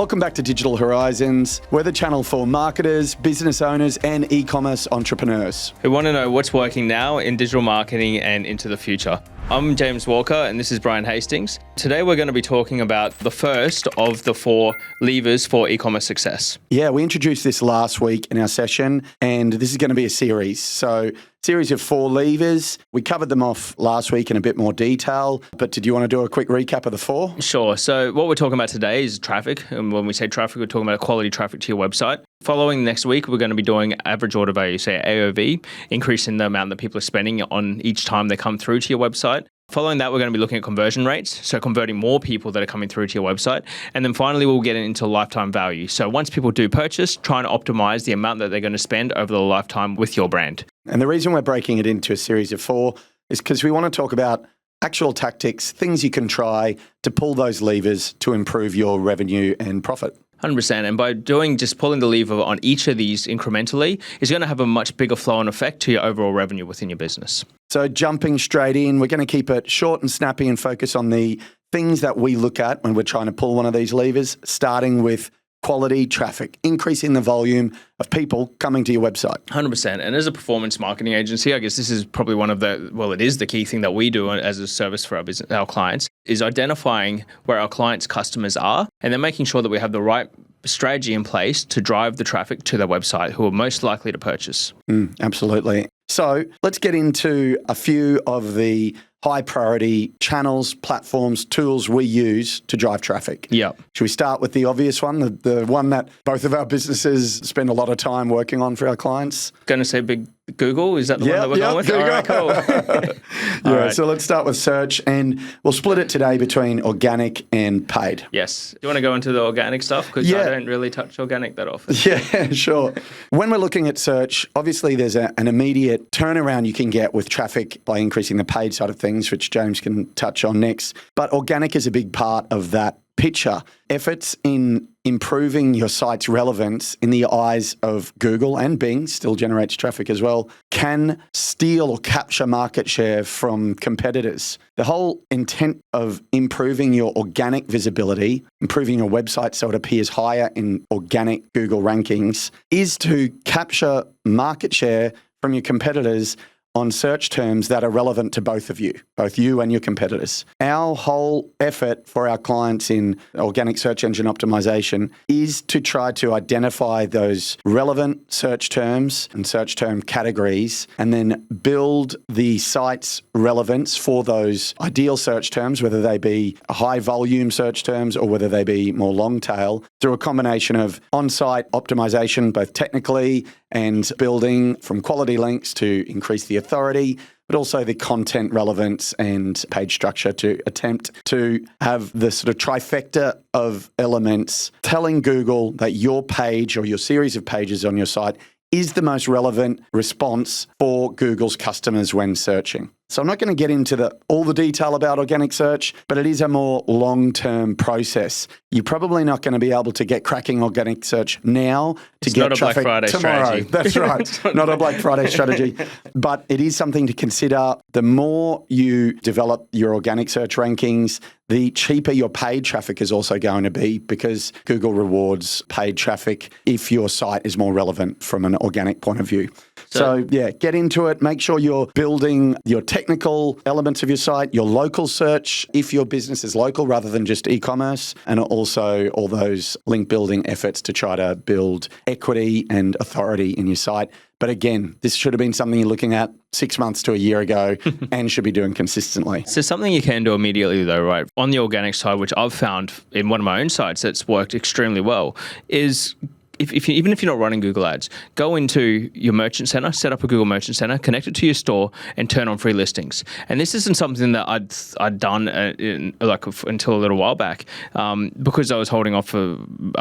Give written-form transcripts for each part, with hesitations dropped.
Welcome back to Digital Horizons. We're the channel for marketers, business owners, and e-commerce entrepreneurs who want to know what's working now in digital marketing and into the future. I'm James Walker and this is Brian Hastings. Today we're going to be talking about the first of the 4 levers for e-commerce success. Yeah, we introduced this last week in our session, and this is going to be a series. So, series of 4 levers. We covered them off last week in a bit more detail, but did you want to do a quick recap of the 4? Sure. So what we're talking about today is traffic. And when we say traffic, we're talking about quality traffic to your website. Following next week, we're going to be doing average order value, say AOV, increasing the amount that people are spending on each time they come through to your website. Following that, we're going to be looking at conversion rates, so converting more people that are coming through to your website. And then finally, we'll get into lifetime value. So once people do purchase, trying to optimize the amount that they're going to spend over the lifetime with your brand. And the reason we're breaking it into a series of 4 is because we want to talk about actual tactics, things you can try to pull those levers to improve your revenue and profit. 100%. And by just pulling the lever on each of these incrementally is going to have a much bigger flow-on effect to your overall revenue within your business. So jumping straight in, we're going to keep it short and snappy and focus on the things that we look at when we're trying to pull one of these levers, starting with quality traffic, increasing the volume of people coming to your website. 100%. And as a performance marketing agency, I guess this is probably it is the key thing that we do as a service for our clients, is identifying where our clients' customers are and then making sure that we have the right strategy in place to drive the traffic to their website who are most likely to purchase. Absolutely. So let's get into a few of the high priority channels, platforms, tools we use to drive traffic. Yeah. Should we start with the obvious one, the one that both of our businesses spend a lot of time working on for our clients? Going to say big Google? Is that the one that we're going with? Google. All right, cool. All right. So let's start with search, and we'll split it today between organic and paid. Yes. Do you want to go into the organic stuff? Because I don't really touch organic that often. Yeah, sure. When we're looking at search, obviously there's an immediate turnaround you can get with traffic by increasing the paid side of things, which James can touch on next. But organic is a big part of that picture. Efforts in improving your site's relevance in the eyes of Google and Bing, still generates traffic as well, can steal or capture market share from competitors. The whole intent of improving your organic visibility, improving your website so it appears higher in organic Google rankings, is to capture market share from your competitors on search terms that are relevant to both you and your competitors. Our whole effort for our clients in organic search engine optimization is to try to identify those relevant search terms and search term categories and then build the site's relevance for those ideal search terms, whether they be high volume search terms or whether they be more long tail, through a combination of on-site optimization, both technically and building from quality links to increase the authority, but also the content relevance and page structure to attempt to have the sort of trifecta of elements telling Google that your page or your series of pages on your site is the most relevant response for Google's customers when searching. So I'm not going to get into all the detail about organic search, but it is a more long-term process. You're probably not going to be able to get cracking organic search now to get traffic tomorrow. Strategy. That's right. Not a Black Friday strategy. But it is something to consider. The more you develop your organic search rankings, the cheaper your paid traffic is also going to be because Google rewards paid traffic if your site is more relevant from an organic point of view. So get into it. Make sure you're building your technical elements of your site, your local search, if your business is local rather than just e-commerce, and also all those link building efforts to try to build equity and authority in your site. But again, this should have been something you're looking at 6 months to a year ago and should be doing consistently. So something you can do immediately though, right? On the organic side, which I've found in one of my own sites that's worked extremely well, is even if you're not running Google Ads, go into your merchant center, set up a Google Merchant Center, connect it to your store, and turn on free listings. And this isn't something that I'd done until a little while back because I was holding off for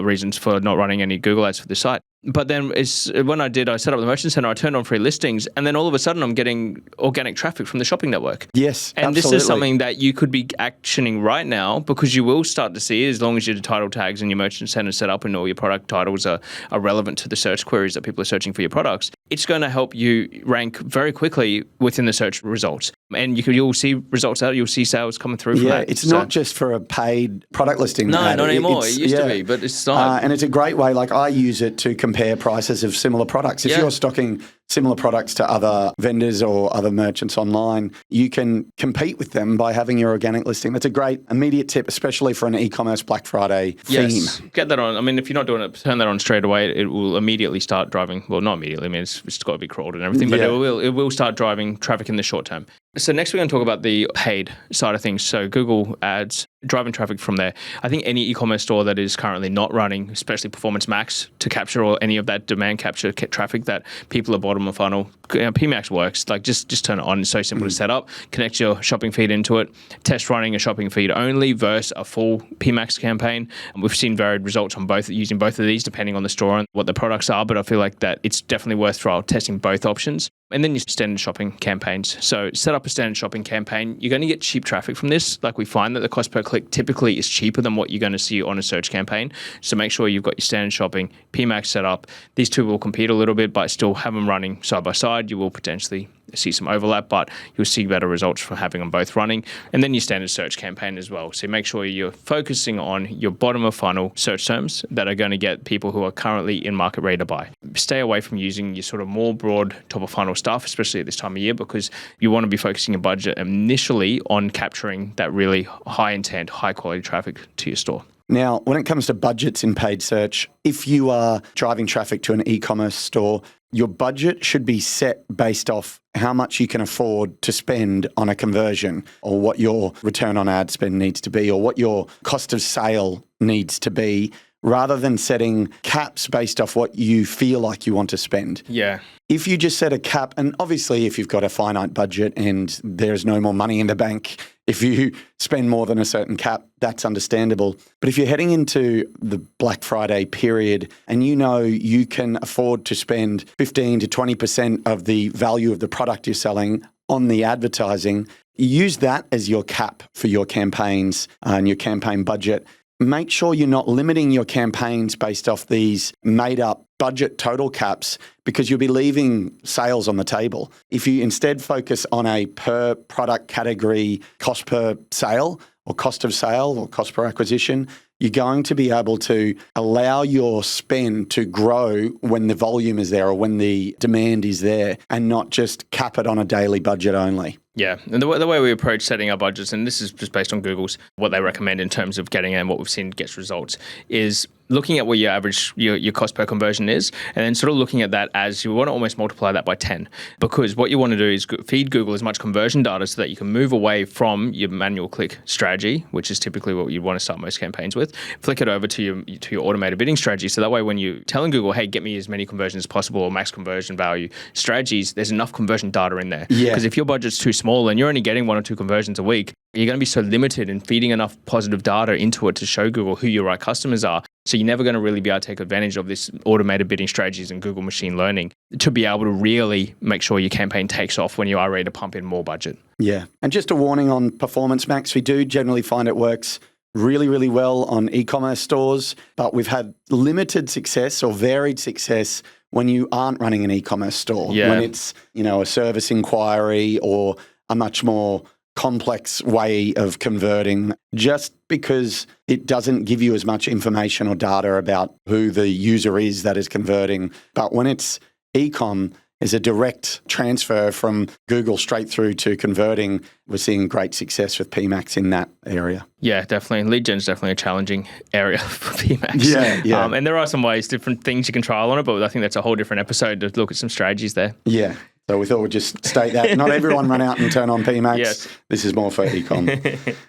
reasons for not running any Google Ads for the site. But then when I set up the Merchant Center, I turned on free listings, and then all of a sudden I'm getting organic traffic from the shopping network. Yes, and absolutely. This is something that you could be actioning right now because you will start to see, as long as your title tags and your Merchant Center set up and all your product titles are relevant to the search queries that people are searching for your products, it's going to help you rank very quickly within the search results. And you'll see results out, you'll see sales coming through from that. It's not just for a paid product listing. No, not anymore. It used to be, but it's not. And it's a great way, like I use it to compare prices of similar products. If you're stocking similar products to other vendors or other merchants online, you can compete with them by having your organic listing. That's a great immediate tip, especially for an e-commerce Black Friday theme. Yes, get that on. I mean, if you're not doing it, turn that on straight away. It will immediately start driving, well, not immediately, I mean, it's got to be crawled and everything, but it will start driving traffic in the short term. So next we're going to talk about the paid side of things. So Google Ads, driving traffic from there. I think any e-commerce store that is currently not running, especially Performance Max, to capture or any of that demand capture traffic that people are bottom of funnel, PMax works. Like just turn it on. It's so simple to set up. Connect your shopping feed into it. Test running a shopping feed only versus a full PMax campaign. And we've seen varied results on both, using both of these depending on the store and what the products are. But I feel like that it's definitely worthwhile testing both options. And then your standard shopping campaigns. So set up a standard shopping campaign. You're going to get cheap traffic from this. Like we find that the cost per click typically is cheaper than what you're going to see on a search campaign. So make sure you've got your standard shopping, PMax set up. These two will compete a little bit, but still have them running side by side. You will potentially see some overlap, but you'll see better results from having them both running. And then your standard search campaign as well. So make sure you're focusing on your bottom of funnel search terms that are going to get people who are currently in market ready to buy. Stay away from using your sort of more broad top of funnel stuff, especially at this time of year, because you want to be focusing your budget initially on capturing that really high intent, high quality traffic to your store. Now, when it comes to budgets in paid search, if you are driving traffic to an e-commerce store, your budget should be set based off how much you can afford to spend on a conversion, or what your return on ad spend needs to be, or what your cost of sale needs to be, rather than setting caps based off what you feel like you want to spend. Yeah. If you just set a cap, and obviously if you've got a finite budget and there's no more money in the bank, if you spend more than a certain cap, that's understandable. But if you're heading into the Black Friday period and you know you can afford to spend 15 to 20% of the value of the product you're selling on the advertising, use that as your cap for your campaigns and your campaign budget. Make sure you're not limiting your campaigns based off these made-up budget total caps, because you'll be leaving sales on the table. If you instead focus on a per product category cost per sale, or cost of sale, or cost per acquisition, you're going to be able to allow your spend to grow when the volume is there or when the demand is there, and not just cap it on a daily budget only. Yeah, and the way we approach setting our budgets, and this is just based on Google's, what they recommend in terms of getting and what we've seen gets results, is looking at what your average, your cost per conversion is, and then sort of looking at that as you want to almost multiply that by 10. Because what you want to do is feed Google as much conversion data so that you can move away from your manual click strategy, which is typically what you want to start most campaigns with, flick it over to your automated bidding strategy. So that way when you're telling Google, hey, get me as many conversions as possible, or max conversion value strategies, there's enough conversion data in there. Because if your budget's too small and you're only getting 1 or 2 conversions a week, you're going to be so limited in feeding enough positive data into it to show Google who your right customers are. So you're never going to really be able to take advantage of this automated bidding strategies and Google machine learning to be able to really make sure your campaign takes off when you are ready to pump in more budget. Yeah. And just a warning on Performance Max, we do generally find it works really, really well on e-commerce stores, but we've had limited success or varied success when you aren't running an e-commerce store. When it's, a service inquiry or a much more complex way of converting, just because it doesn't give you as much information or data about who the user is that is converting. But when it's e-com, there's a direct transfer from Google straight through to converting. We're seeing great success with PMax in that area. Yeah, definitely. Lead gen is definitely a challenging area for PMax. Yeah. And there are some ways, different things you can trial on it, but I think that's a whole different episode to look at some strategies there. Yeah. So we thought we'd just state that. Not everyone run out and turn on PMax. Yes. This is more for e-com.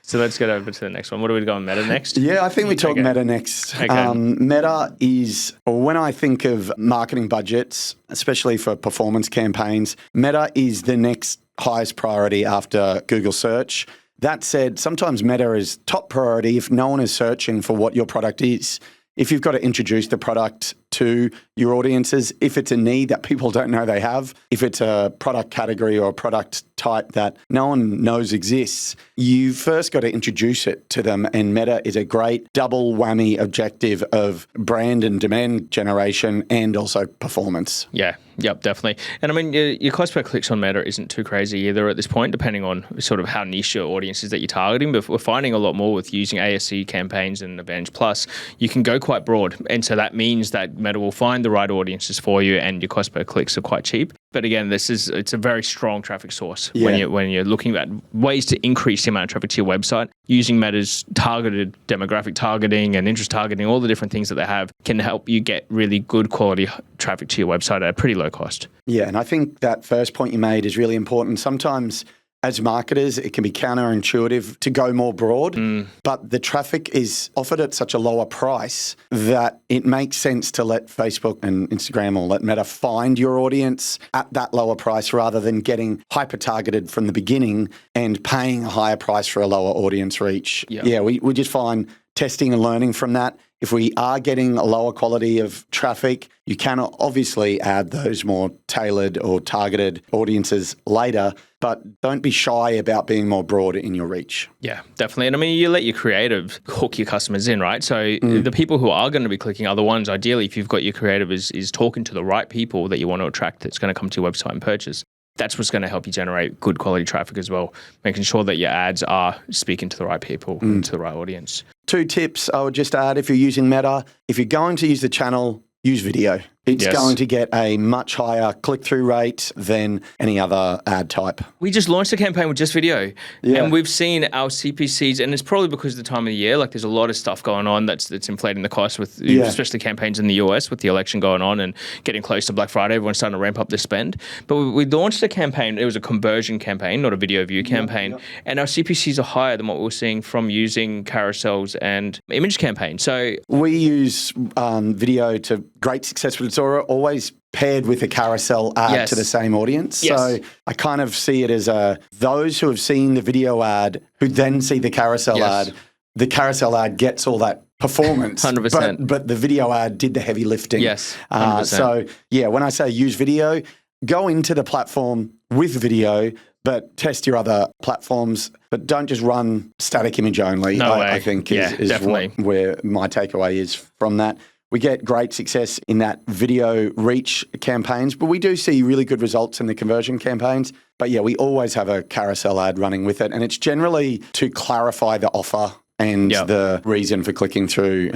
So let's get over to the next one. What are we going, Meta next? Yeah, I think we talk Meta next. Okay. Meta is, when I think of marketing budgets, especially for performance campaigns, Meta is the next highest priority after Google search. That said, sometimes Meta is top priority if no one is searching for what your product is. If you've got to introduce the product to your audiences. If it's a need that people don't know they have, if it's a product category or a product type that no one knows exists, you first got to introduce it to them. And Meta is a great double whammy objective of brand and demand generation and also performance. Yeah. Yep, definitely. And I mean, your cost per clicks on Meta isn't too crazy either at this point, depending on sort of how niche your audience is that you're targeting. But we're finding a lot more with using ASC campaigns and Advantage Plus, you can go quite broad. And so that means that Meta will find the right audiences for you and your cost per clicks are quite cheap. But again, it's a very strong traffic source when you're looking at ways to increase the amount of traffic to your website. Using Meta's targeted demographic targeting and interest targeting, all the different things that they have can help you get really good quality traffic to your website at a pretty low cost. Yeah, and I think that first point you made is really important. Sometimes as marketers, it can be counterintuitive to go more broad, but the traffic is offered at such a lower price that it makes sense to let Facebook and Instagram or let Meta find your audience at that lower price rather than getting hyper-targeted from the beginning and paying a higher price for a lower audience reach. Yeah, we just find testing and learning from that. If we are getting a lower quality of traffic, you can obviously add those more tailored or targeted audiences later, but don't be shy about being more broad in your reach. Yeah, definitely. And I mean, you let your creative hook your customers in, right? So the people who are going to be clicking are the ones, ideally, if you've got your creative is talking to the right people that you want to attract that's going to come to your website and purchase. That's what's going to help you generate good quality traffic as well, making sure that your ads are speaking to the right people and to the right audience. 2 tips I would just add if you're using Meta. If you're going to use the channel, use video. It's going to get a much higher click-through rate than any other ad type. We just launched a campaign with just video, and we've seen our CPCs, and it's probably because of the time of the year. Like, there's a lot of stuff going on that's inflating the cost with, especially campaigns in the US with the election going on and getting close to Black Friday. Everyone's starting to ramp up their spend. But we launched a campaign. It was a conversion campaign, not a video view campaign, and our CPCs are higher than what we were seeing from using carousels and image campaigns. So we use video to great success, but it's always paired with a carousel ad to the same audience. So I kind of see it as those who have seen the video ad who then see the carousel ad. The carousel ad gets all that performance, 100%. But the video ad did the heavy lifting. Yes, 100%. So yeah, when I say use video, go into the platform with video, but test your other platforms, but don't just run static image only. I think is where my takeaway is from that. We get great success in that video reach campaigns, but we do see really good results in the conversion campaigns. But yeah, we always have a carousel ad running with it, and it's generally to clarify the offer. And the reason for clicking through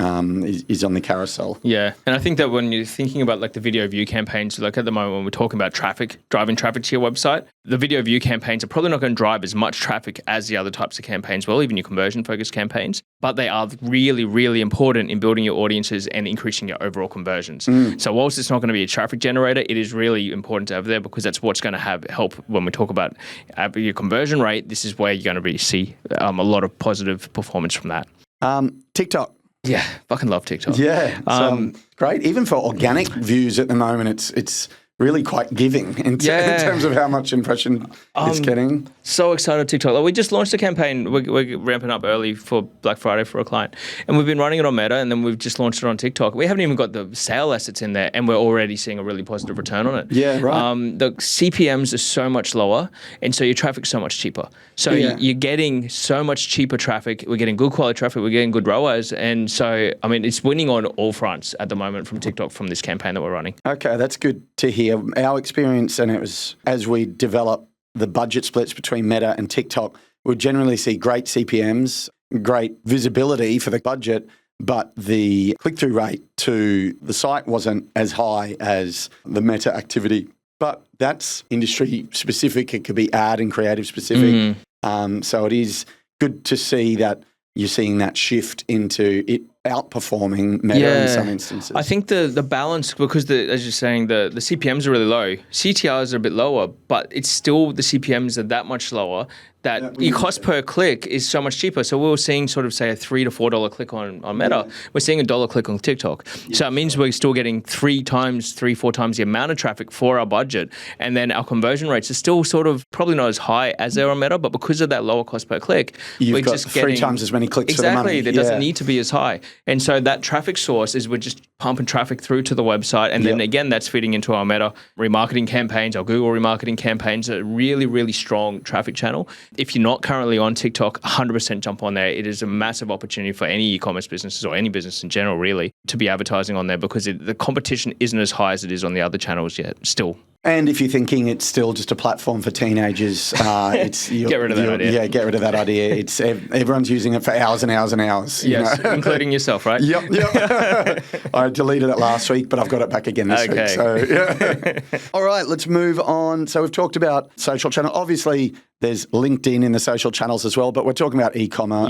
is on the carousel. Yeah. And I think that when you're thinking about like the video view campaigns, like at the moment when we're talking about traffic, driving traffic to your website, the video view campaigns are probably not going to drive as much traffic as the other types of campaigns will, even your conversion focused campaigns. But they are really, really important in building your audiences and increasing your overall conversions. So whilst it's not going to be a traffic generator, it is really important to have there because that's what's going to help when we talk about your conversion rate. This is where you're going to really see a lot of positive performance from that. TikTok. Yeah, fucking love TikTok. Yeah, great. Even for organic views at the moment, it's really quite giving in terms of how much impression it's getting. So excited TikTok. Like, we just launched a campaign. We're ramping up early for Black Friday for a client. And we've been running it on Meta, and then we've just launched it on TikTok. We haven't even got the sale assets in there, and we're already seeing a really positive return on it. Yeah, right. The CPMs are so much lower, and so your traffic's so much cheaper. So you're getting so much cheaper traffic. We're getting good quality traffic. We're getting good ROAS. And so, I mean, it's winning on all fronts at the moment from TikTok from this campaign that we're running. Okay, that's good to hear. Our experience, and it was as we develop the budget splits between Meta and TikTok, we'll generally see great CPMs, great visibility for the budget, but the click-through rate to the site wasn't as high as the Meta activity. But that's industry specific. It could be ad and creative specific. So it is good to see that you're seeing that shift into it outperforming Meta in some instances. I think the balance, because as you're saying, the CPMs are really low. CTRs are a bit lower, but it's still the CPMs are that much lower that your cost per click is so much cheaper. So we were seeing sort of say a $3 to $4 click on Meta. We're seeing $1 click on TikTok. So it means we're still getting 3, 4 times the amount of traffic for our budget. And then our conversion rates are still sort of probably not as high as they're on Meta, but because of that lower cost per click, we're got just 3 times as many clicks for the money. Exactly. That doesn't need to be as high. And so that traffic source is we're just pumping traffic through to the website. And then again, that's feeding into our Meta remarketing campaigns, our Google remarketing campaigns, a really, really strong traffic channel. If you're not currently on TikTok, 100% jump on there. It is a massive opportunity for any e-commerce businesses or any business in general, really, to be advertising on there because the competition isn't as high as it is on the other channels yet, still. And if you're thinking it's still just a platform for teenagers, get rid of that idea. Yeah, get rid of that idea. It's everyone's using it for hours and hours and hours. Yes, including yourself, right? Yep. I deleted it last week, but I've got it back again this week. So, yeah. All right, let's move on. So we've talked about social channel. Obviously, there's LinkedIn in the social channels as well, but we're talking about e-commerce,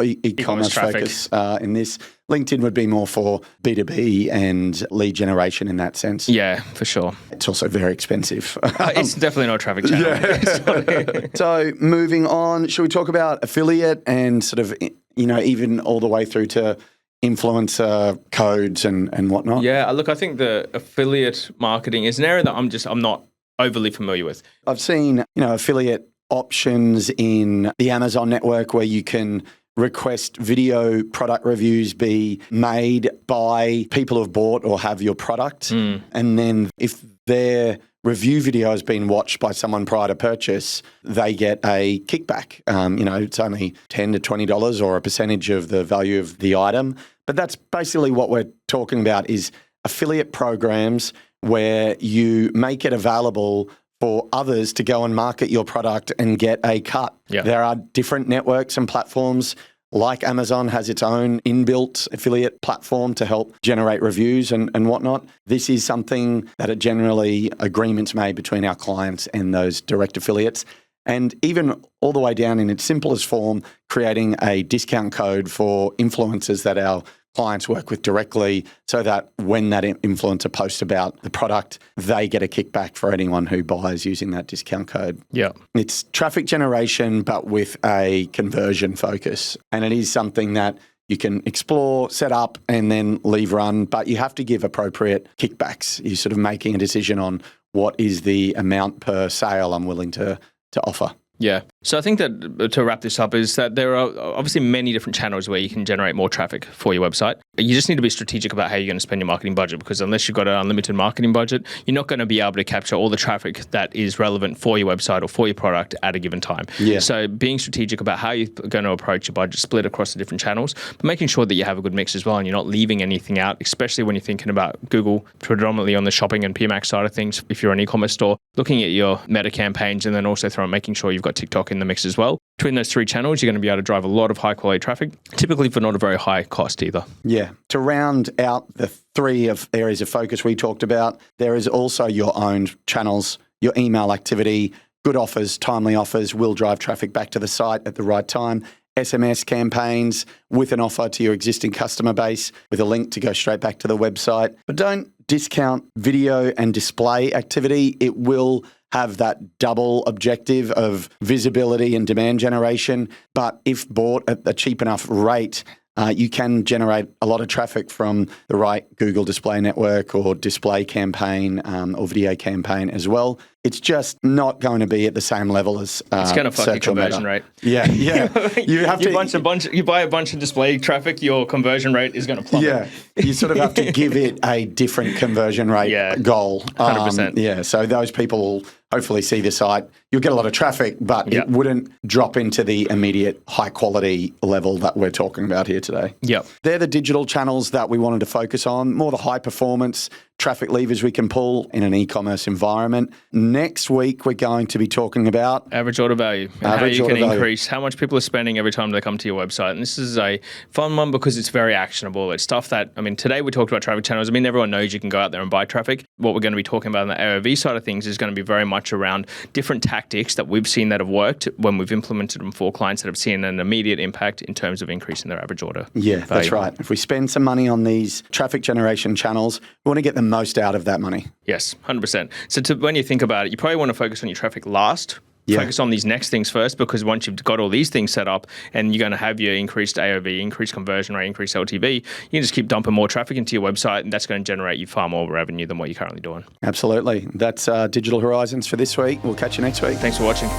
e-commerce focus in this. LinkedIn would be more for B2B and lead generation in that sense. Yeah, for sure. It's also very expensive. It's definitely not a traffic channel. Yeah. So moving on, should we talk about affiliate and sort of, even all the way through to influencer codes and whatnot? Yeah, look, I think the affiliate marketing is an area that I'm not overly familiar with. I've seen, affiliate options in the Amazon network where you can request video product reviews be made by people who have bought or have your product. And then if their review video has been watched by someone prior to purchase, they get a kickback. It's only $10 to $20 or a percentage of the value of the item. But that's basically what we're talking about is affiliate programs where you make it available for others to go and market your product and get a cut. Yeah. There are different networks and platforms, like Amazon has its own inbuilt affiliate platform to help generate reviews and whatnot. This is something that are generally agreements made between our clients and those direct affiliates. And even all the way down in its simplest form, creating a discount code for influencers that our clients work with directly so that when that influencer posts about the product, they get a kickback for anyone who buys using that discount code. Yeah. It's traffic generation, but with a conversion focus. And it is something that you can explore, set up, and then leave run, but you have to give appropriate kickbacks. You're sort of making a decision on what is the amount per sale I'm willing to offer. Yeah. So I think that to wrap this up is that there are obviously many different channels where you can generate more traffic for your website. You just need to be strategic about how you're going to spend your marketing budget because unless you've got an unlimited marketing budget, you're not going to be able to capture all the traffic that is relevant for your website or for your product at a given time. Yeah. So being strategic about how you're going to approach your budget split across the different channels, but making sure that you have a good mix as well and you're not leaving anything out, especially when you're thinking about Google predominantly on the shopping and PMAX side of things. If you're an e-commerce store, looking at your meta campaigns and then also making sure you've got TikTok in the mix as well. Between those three channels, you're going to be able to drive a lot of high quality traffic, typically for not a very high cost either. Yeah. To round out the three of areas of focus we talked about, there is also your own channels, your email activity, good offers, timely offers will drive traffic back to the site at the right time. SMS campaigns with an offer to your existing customer base with a link to go straight back to the website. But don't discount video and display activity. It will have that double objective of visibility and demand generation. But if bought at a cheap enough rate, you can generate a lot of traffic from the right Google display network or display campaign or video campaign as well. It's just not going to be at the same level as it's going to fuck your conversion rate. Yeah. You have to you buy a bunch of display traffic, your conversion rate is going to plummet. Yeah, you sort of have to give it a different conversion rate goal. 100%. So those people will hopefully see the site. You'll get a lot of traffic, but it wouldn't drop into the immediate high quality level that we're talking about here today. Yep. They're the digital channels that we wanted to focus on, more the high performance traffic levers we can pull in an e-commerce environment. Next week, we're going to be talking about average order value and how you can increase how much people are spending every time they come to your website. And this is a fun one because it's very actionable. It's stuff that, today we talked about traffic channels. Everyone knows you can go out there and buy traffic. What we're going to be talking about on the AOV side of things is going to be very much around different tactics that we've seen that have worked when we've implemented them for clients that have seen an immediate impact in terms of increasing their average order value. That's right. If we spend some money on these traffic generation channels, we want to get the most out of that money. Yes, 100%. So when you think about it, you probably want to focus on your traffic last. Focus on these next things first because once you've got all these things set up and you're going to have your increased AOV, increased conversion rate, increased LTV, you can just keep dumping more traffic into your website and that's going to generate you far more revenue than what you're currently doing. Absolutely. That's Digital Horizons for this week. We'll catch you next week. Thanks for watching.